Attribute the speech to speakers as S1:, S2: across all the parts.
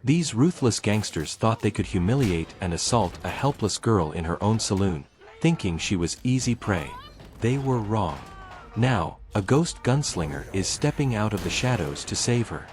S1: These ruthless gangsters thought they could humiliate and assault a helpless girl in her own saloon, thinking she was easy prey. They were wrong. Now, a ghost gunslinger is stepping out of the shadows to save her.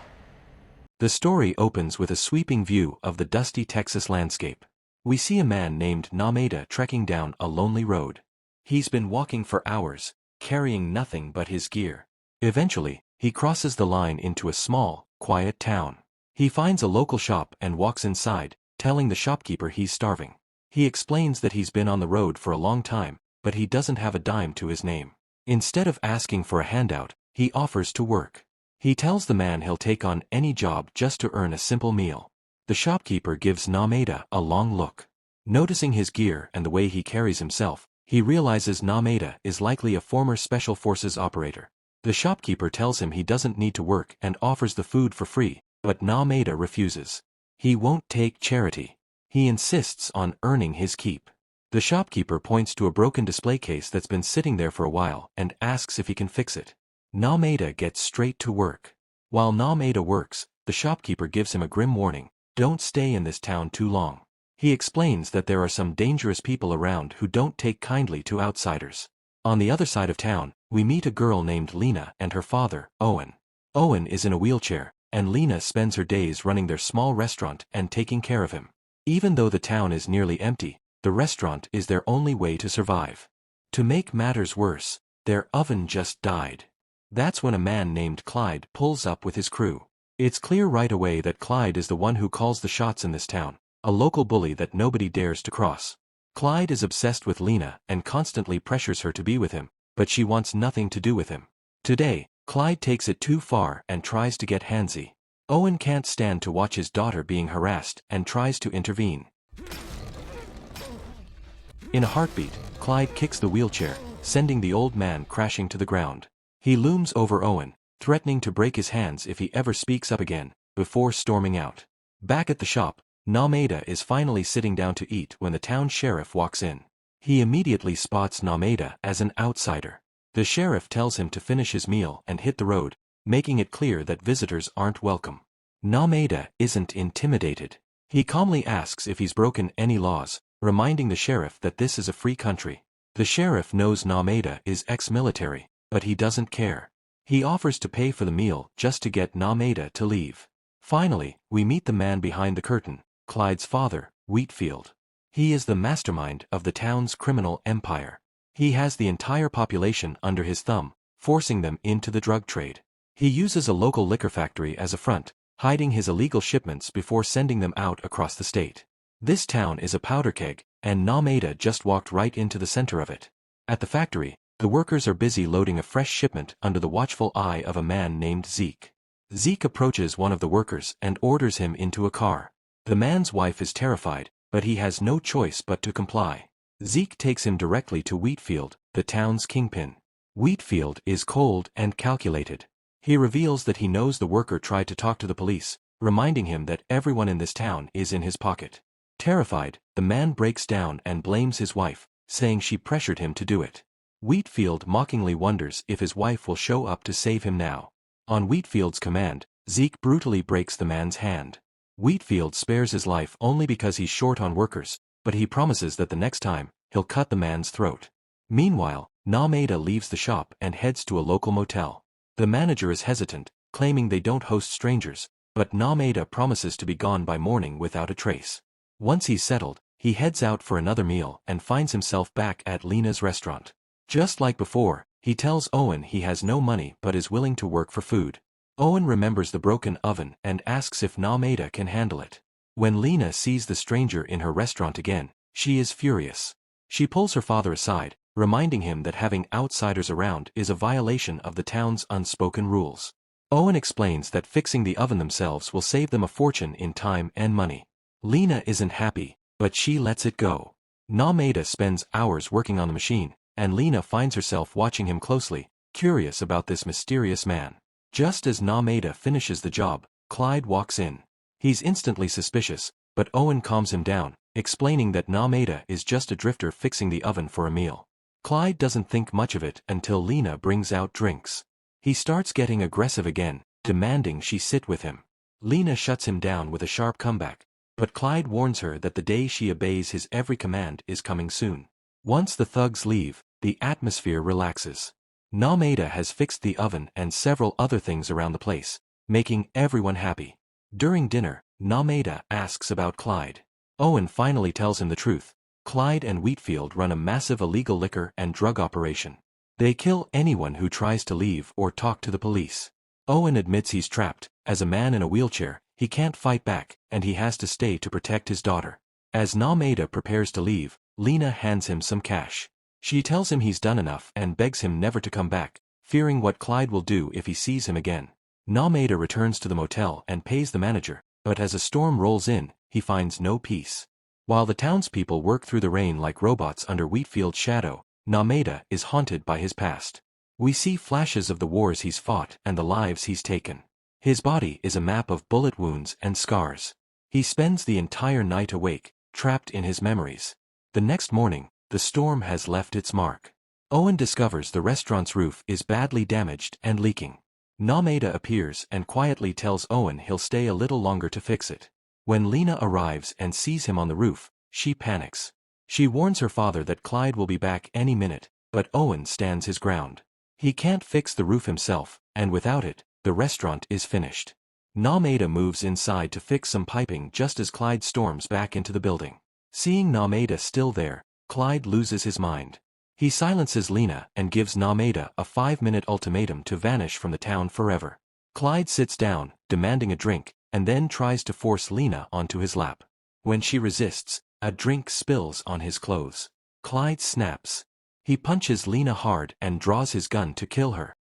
S1: The story opens with a sweeping view of the dusty Texas landscape. We see a man named Nomada trekking down a lonely road. He's been walking for hours, carrying nothing but his gear. Eventually, he crosses the line into a small, quiet town. He finds a local shop and walks inside, telling the shopkeeper he's starving. He explains that he's been on the road for a long time, but he doesn't have a dime to his name. Instead of asking for a handout, he offers to work. He tells the man he'll take on any job just to earn a simple meal. The shopkeeper gives Nomada a long look. Noticing his gear and the way he carries himself, he realizes Nomada is likely a former Special Forces operator. The shopkeeper tells him he doesn't need to work and offers the food for free, but Nomada refuses. He won't take charity. He insists on earning his keep. The shopkeeper points to a broken display case that's been sitting there for a while and asks if he can fix it. Nomada gets straight to work. While Nomada works, the shopkeeper gives him a grim warning: don't stay in this town too long. He explains that there are some dangerous people around who don't take kindly to outsiders. On the other side of town, we meet a girl named Lena and her father, Owen. Owen is in a wheelchair, and Lena spends her days running their small restaurant and taking care of him. Even though the town is nearly empty, the restaurant is their only way to survive. To make matters worse, their oven just died. That's when a man named Clyde pulls up with his crew. It's clear right away that Clyde is the one who calls the shots in this town, a local bully that nobody dares to cross. Clyde is obsessed with Lena and constantly pressures her to be with him, but she wants nothing to do with him. Today, Clyde takes it too far and tries to get handsy. Owen can't stand to watch his daughter being harassed and tries to intervene. In a heartbeat, Clyde kicks the wheelchair, sending the old man crashing to the ground. He looms over Owen, threatening to break his hands if he ever speaks up again, before storming out. Back at the shop, Nomada is finally sitting down to eat when the town sheriff walks in. He immediately spots Nomada as an outsider. The sheriff tells him to finish his meal and hit the road, making it clear that visitors aren't welcome. Nomada isn't intimidated. He calmly asks if he's broken any laws, reminding the sheriff that this is a free country. The sheriff knows Nomada is ex-military, but he doesn't care. He offers to pay for the meal just to get Nomada to leave. Finally, we meet the man behind the curtain, Clyde's father, Wheatfield. He is the mastermind of the town's criminal empire. He has the entire population under his thumb, forcing them into the drug trade. He uses a local liquor factory as a front, hiding his illegal shipments before sending them out across the state. This town is a powder keg, and Nomada just walked right into the center of it. At the factory, the workers are busy loading a fresh shipment under the watchful eye of a man named Zeke. Zeke approaches one of the workers and orders him into a car. The man's wife is terrified, but he has no choice but to comply. Zeke takes him directly to Wheatfield, the town's kingpin. Wheatfield is cold and calculated. He reveals that he knows the worker tried to talk to the police, reminding him that everyone in this town is in his pocket. Terrified, the man breaks down and blames his wife, saying she pressured him to do it. Wheatfield mockingly wonders if his wife will show up to save him now. On Wheatfield's command, Zeke brutally breaks the man's hand. Wheatfield spares his life only because he's short on workers, but he promises that the next time, he'll cut the man's throat. Meanwhile, Nomada leaves the shop and heads to a local motel. The manager is hesitant, claiming they don't host strangers, but Nomada promises to be gone by morning without a trace. Once he's settled, he heads out for another meal and finds himself back at Lena's restaurant. Just like before, he tells Owen he has no money but is willing to work for food. Owen remembers the broken oven and asks if Nomada can handle it. When Lena sees the stranger in her restaurant again, she is furious. She pulls her father aside, reminding him that having outsiders around is a violation of the town's unspoken rules. Owen explains that fixing the oven themselves will save them a fortune in time and money. Lena isn't happy, but she lets it go. Nomada spends hours working on the machine, and Lena finds herself watching him closely, curious about this mysterious man. Just as Nomada finishes the job, Clyde walks in. He's instantly suspicious, but Owen calms him down, explaining that Nomada is just a drifter fixing the oven for a meal. Clyde doesn't think much of it until Lena brings out drinks. He starts getting aggressive again, demanding she sit with him. Lena shuts him down with a sharp comeback, but Clyde warns her that the day she obeys his every command is coming soon. Once the thugs leave, the atmosphere relaxes. Nomada has fixed the oven and several other things around the place, making everyone happy. During dinner, Nomada asks about Clyde. Owen finally tells him the truth. Clyde and Wheatfield run a massive illegal liquor and drug operation. They kill anyone who tries to leave or talk to the police. Owen admits he's trapped. As a man in a wheelchair, he can't fight back, and he has to stay to protect his daughter. As Nomada prepares to leave, Lena hands him some cash. She tells him he's done enough and begs him never to come back, fearing what Clyde will do if he sees him again. Nomada returns to the motel and pays the manager, but as a storm rolls in, he finds no peace. While the townspeople work through the rain like robots under Wheatfield's shadow, Nomada is haunted by his past. We see flashes of the wars he's fought and the lives he's taken. His body is a map of bullet wounds and scars. He spends the entire night awake, trapped in his memories. The next morning, the storm has left its mark. Owen discovers the restaurant's roof is badly damaged and leaking. Nomada appears and quietly tells Owen he'll stay a little longer to fix it. When Lena arrives and sees him on the roof, she panics. She warns her father that Clyde will be back any minute, but Owen stands his ground. He can't fix the roof himself, and without it, the restaurant is finished. Nomada moves inside to fix some piping just as Clyde storms back into the building. Seeing Nomada still there, Clyde loses his mind. He silences Lena and gives Nomada a 5-minute ultimatum to vanish from the town forever. Clyde sits down, demanding a drink, and then tries to force Lena onto his lap. When she resists, a drink spills on his clothes. Clyde snaps. He punches Lena hard and draws his gun to kill her.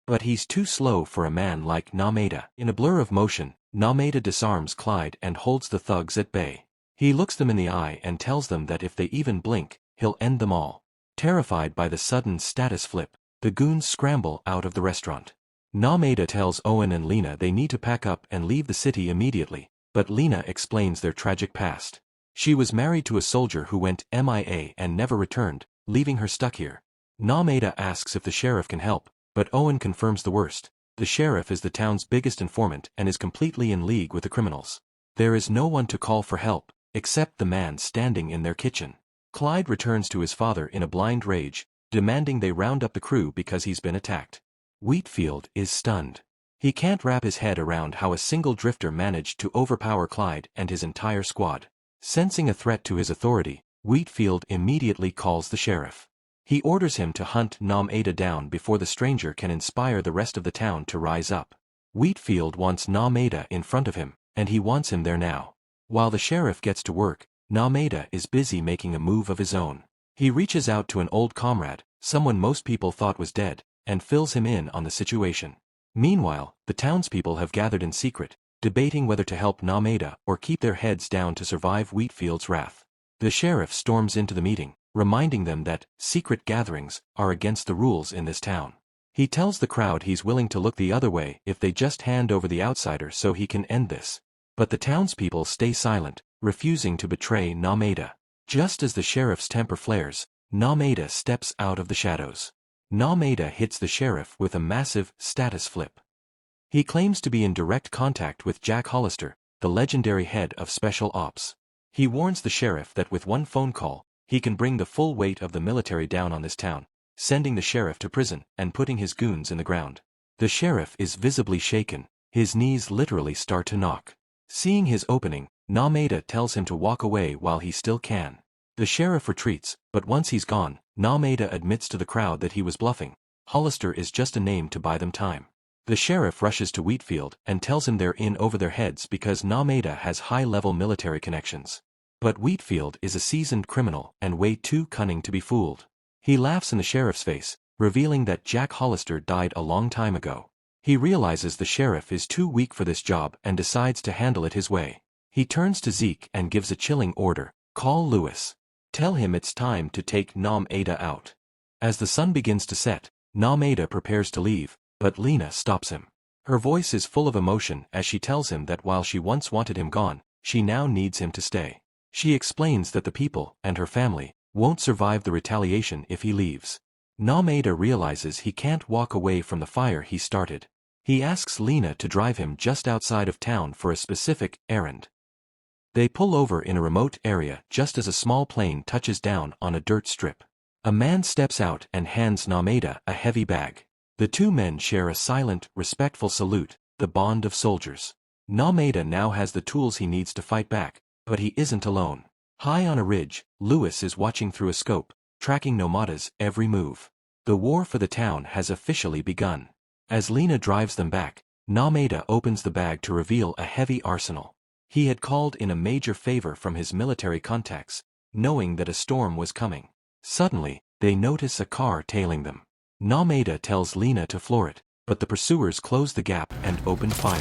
S1: But he's too slow for a man like Nomada. In a blur of motion, Nomada disarms Clyde and holds the thugs at bay. He looks them in the eye and tells them that if they even blink, he'll end them all. Terrified by the sudden status flip, the goons scramble out of the restaurant. Nomada tells Owen and Lena they need to pack up and leave the city immediately, but Lena explains their tragic past. She was married to a soldier who went MIA and never returned, leaving her stuck here. Nomada asks if the sheriff can help, but Owen confirms the worst. The sheriff is the town's biggest informant and is completely in league with the criminals. There is no one to call for help, except the man standing in their kitchen. Clyde returns to his father in a blind rage, demanding they round up the crew because he's been attacked. Wheatfield is stunned. He can't wrap his head around how a single drifter managed to overpower Clyde and his entire squad. Sensing a threat to his authority, Wheatfield immediately calls the sheriff. He orders him to hunt Nomada down before the stranger can inspire the rest of the town to rise up. Wheatfield wants Nomada in front of him, and he wants him there now. While the sheriff gets to work, Nomada is busy making a move of his own. He reaches out to an old comrade, someone most people thought was dead, and fills him in on the situation. Meanwhile, the townspeople have gathered in secret, debating whether to help Nomada or keep their heads down to survive Wheatfield's wrath. The sheriff storms into the meeting, reminding them that secret gatherings are against the rules in this town. He tells the crowd he's willing to look the other way if they just hand over the outsider so he can end this. But the townspeople stay silent, refusing to betray Nomada. Just as the sheriff's temper flares, Nomada steps out of the shadows. Nomada hits the sheriff with a massive status flip. He claims to be in direct contact with Jack Hollister, the legendary head of Special Ops. He warns the sheriff that with one phone call, he can bring the full weight of the military down on this town, sending the sheriff to prison and putting his goons in the ground. The sheriff is visibly shaken, his knees literally start to knock. Seeing his opening, Nomada tells him to walk away while he still can. The sheriff retreats, but once he's gone, Nomada admits to the crowd that he was bluffing. Hollister is just a name to buy them time. The sheriff rushes to Wheatfield and tells him they're in over their heads because Nomada has high-level military connections. But Wheatfield is a seasoned criminal and way too cunning to be fooled. He laughs in the sheriff's face, revealing that Jack Hollister died a long time ago. He realizes the sheriff is too weak for this job and decides to handle it his way. He turns to Zeke and gives a chilling order: call Lewis. Tell him it's time to take Nomada out. As the sun begins to set, Nomada prepares to leave, but Lena stops him. Her voice is full of emotion as she tells him that while she once wanted him gone, she now needs him to stay. She explains that the people, and her family, won't survive the retaliation if he leaves. Nomada realizes he can't walk away from the fire he started. He asks Lena to drive him just outside of town for a specific errand. They pull over in a remote area just as a small plane touches down on a dirt strip. A man steps out and hands Nomada a heavy bag. The two men share a silent, respectful salute, the bond of soldiers. Nomada now has the tools he needs to fight back, but he isn't alone. High on a ridge, Lewis is watching through a scope, tracking Nomada's every move. The war for the town has officially begun. As Lena drives them back, Nomada opens the bag to reveal a heavy arsenal. He had called in a major favor from his military contacts, knowing that a storm was coming. Suddenly, they notice a car tailing them. Nomada tells Lena to floor it, but the pursuers close the gap and open fire.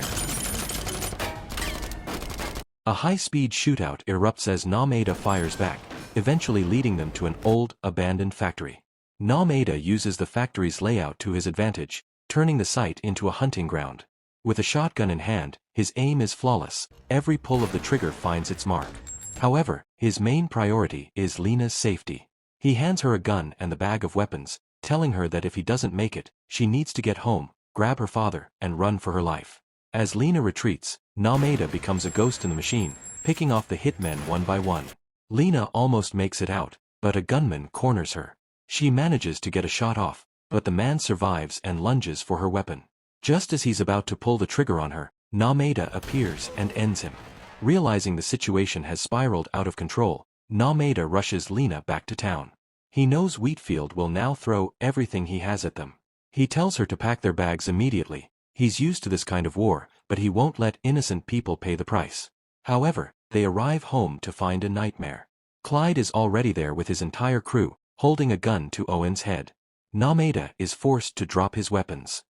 S1: A high-speed shootout erupts as Nomada fires back, eventually leading them to an old, abandoned factory. Nomada uses the factory's layout to his advantage, turning the site into a hunting ground. With a shotgun in hand, his aim is flawless. Every pull of the trigger finds its mark. However, his main priority is Lena's safety. He hands her a gun and the bag of weapons, telling her that if he doesn't make it, she needs to get home, grab her father, and run for her life. As Lena retreats, Nomada becomes a ghost in the machine, picking off the hitmen one by one. Lena almost makes it out, but a gunman corners her. She manages to get a shot off, but the man survives and lunges for her weapon. Just as he's about to pull the trigger on her, Nomada appears and ends him. Realizing the situation has spiraled out of control, Nomada rushes Lena back to town. He knows Wheatfield will now throw everything he has at them. He tells her to pack their bags immediately. He's used to this kind of war, but he won't let innocent people pay the price. However, they arrive home to find a nightmare. Clyde is already there with his entire crew, holding a gun to Owen's head. Nomada is forced to drop his weapons.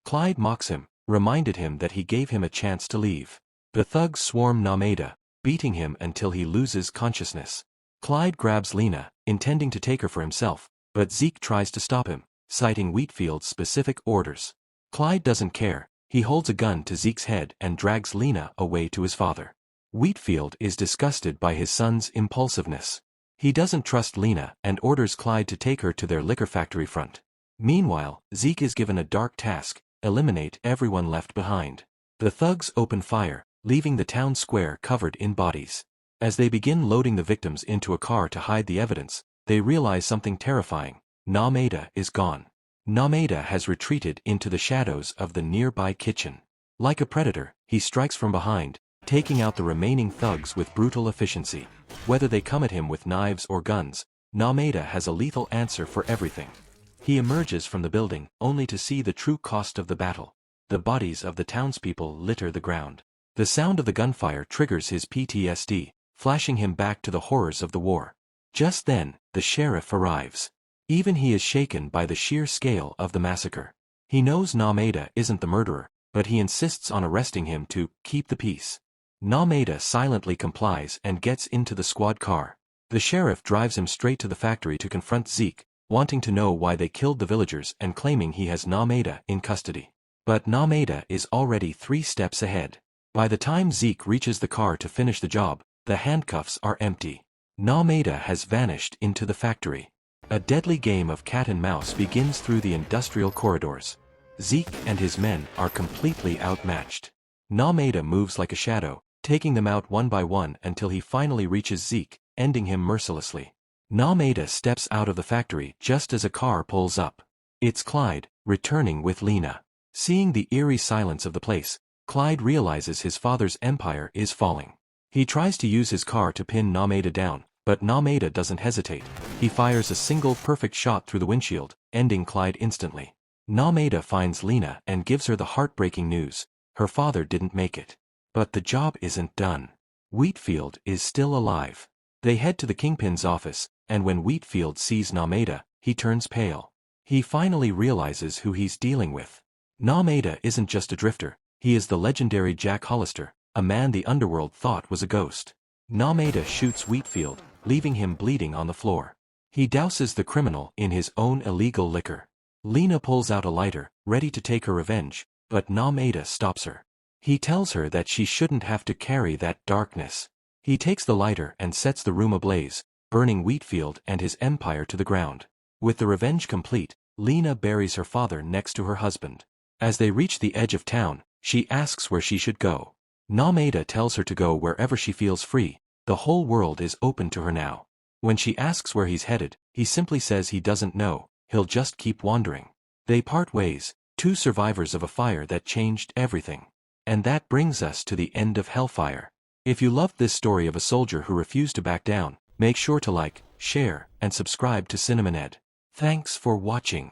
S1: Clyde mocks him, reminded him that he gave him a chance to leave. The thugs swarm Nomada, beating him until he loses consciousness. Clyde grabs Lena, intending to take her for himself, but Zeke tries to stop him, citing Wheatfield's specific orders. Clyde doesn't care. He holds a gun to Zeke's head and drags Lena away to his father. Wheatfield is disgusted by his son's impulsiveness. He doesn't trust Lena and orders Clyde to take her to their liquor factory front. Meanwhile, Zeke is given a dark task: eliminate everyone left behind. The thugs open fire, leaving the town square covered in bodies. As they begin loading the victims into a car to hide the evidence, they realize something terrifying. Nomada is gone. Nomada has retreated into the shadows of the nearby kitchen. Like a predator, he strikes from behind, taking out the remaining thugs with brutal efficiency. Whether they come at him with knives or guns, Nomada has a lethal answer for everything. He emerges from the building, only to see the true cost of the battle. The bodies of the townspeople litter the ground. The sound of the gunfire triggers his PTSD, flashing him back to the horrors of the war. Just then, the sheriff arrives. Even he is shaken by the sheer scale of the massacre. He knows Nomada isn't the murderer, but he insists on arresting him to keep the peace. Nomada silently complies and gets into the squad car. The sheriff drives him straight to the factory to confront Zeke, wanting to know why they killed the villagers and claiming he has Nomada in custody. But Nomada is already 3 steps ahead. By the time Zeke reaches the car to finish the job, the handcuffs are empty. Nomada has vanished into the factory. A deadly game of cat and mouse begins through the industrial corridors. Zeke and his men are completely outmatched. Nomada moves like a shadow, taking them out one by one until he finally reaches Zeke, ending him mercilessly. Nomada steps out of the factory just as a car pulls up. It's Clyde, returning with Lena. Seeing the eerie silence of the place, Clyde realizes his father's empire is falling. He tries to use his car to pin Nomada down, but Nomada doesn't hesitate. He fires a single perfect shot through the windshield, ending Clyde instantly. Nomada finds Lena and gives her the heartbreaking news: her father didn't make it. But the job isn't done. Wheatfield is still alive. They head to the Kingpin's office, and when Wheatfield sees Nomada, he turns pale. He finally realizes who he's dealing with. Nomada isn't just a drifter, he is the legendary Jack Hollister, a man the underworld thought was a ghost. Nomada shoots Wheatfield, leaving him bleeding on the floor. He douses the criminal in his own illegal liquor. Lena pulls out a lighter, ready to take her revenge, but Nomada stops her. He tells her that she shouldn't have to carry that darkness. He takes the lighter and sets the room ablaze, burning Wheatfield and his empire to the ground. With the revenge complete, Lena buries her father next to her husband. As they reach the edge of town, she asks where she should go. Nomada tells her to go wherever she feels free. The whole world is open to her now. When she asks where he's headed, he simply says he doesn't know, he'll just keep wandering. They part ways, two survivors of a fire that changed everything. And that brings us to the end of Hellfire. If you loved this story of a soldier who refused to back down, make sure to like, share, and subscribe to Cinemaned. Thanks for watching.